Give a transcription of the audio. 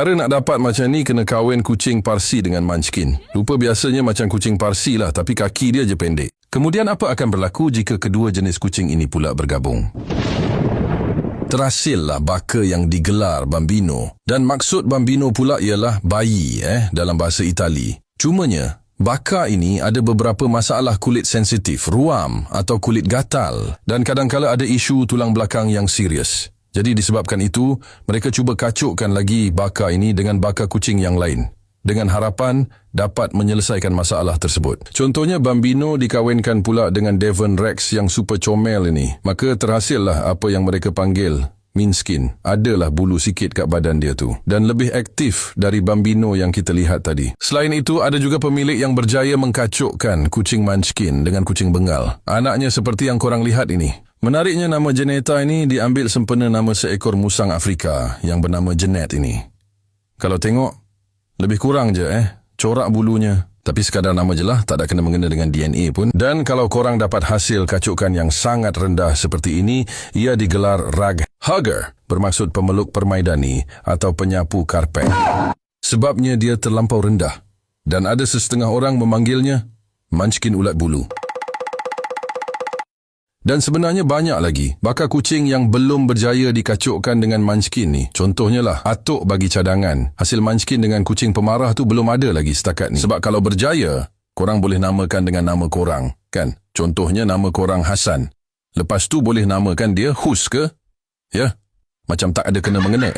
Cara nak dapat macam ni kena kahwin kucing Parsi dengan Munchkin. Rupa biasanya macam kucing Parsi lah, tapi kaki dia je pendek. Kemudian apa akan berlaku jika kedua jenis kucing ini pula bergabung? Terhasillah baka yang digelar Bambino. Dan maksud Bambino pula ialah bayi dalam bahasa Itali. Cumanya, baka ini ada beberapa masalah kulit sensitif, ruam atau kulit gatal dan kadang-kala ada isu tulang belakang yang serius. Jadi disebabkan itu, mereka cuba kacukkan lagi baka ini dengan baka kucing yang lain dengan harapan dapat menyelesaikan masalah tersebut. Contohnya Bambino dikahwinkan pula dengan Devon Rex yang super comel ini. Maka terhasillah apa yang mereka panggil Minskin. Adalah bulu sikit kat badan dia tu dan lebih aktif dari Bambino yang kita lihat tadi. Selain itu, ada juga pemilik yang berjaya mengkacukkan kucing Munchkin dengan kucing Bengal. Anaknya seperti yang korang lihat ini. Menariknya, nama Janetta ini diambil sempena nama seekor musang Afrika yang bernama Jeanette ini. Kalau tengok, lebih kurang je corak bulunya. Tapi sekadar nama je lah, tak ada kena-mengena dengan DNA pun. Dan kalau korang dapat hasil kacukan yang sangat rendah seperti ini, ia digelar rug hugger, bermaksud pemeluk permaidani atau penyapu karpet. Sebabnya dia terlampau rendah. Dan ada setengah orang memanggilnya Munchkin ulat bulu. Dan sebenarnya banyak lagi baka kucing yang belum berjaya dikacukkan dengan Munchkin ni. Contohnya lah, atuk bagi cadangan. Hasil Munchkin dengan kucing pemarah tu belum ada lagi setakat ni. Sebab kalau berjaya, korang boleh namakan dengan nama korang, kan? Contohnya nama korang Hasan. Lepas tu boleh namakan dia Hus ke? Ya, macam tak ada kena-mengena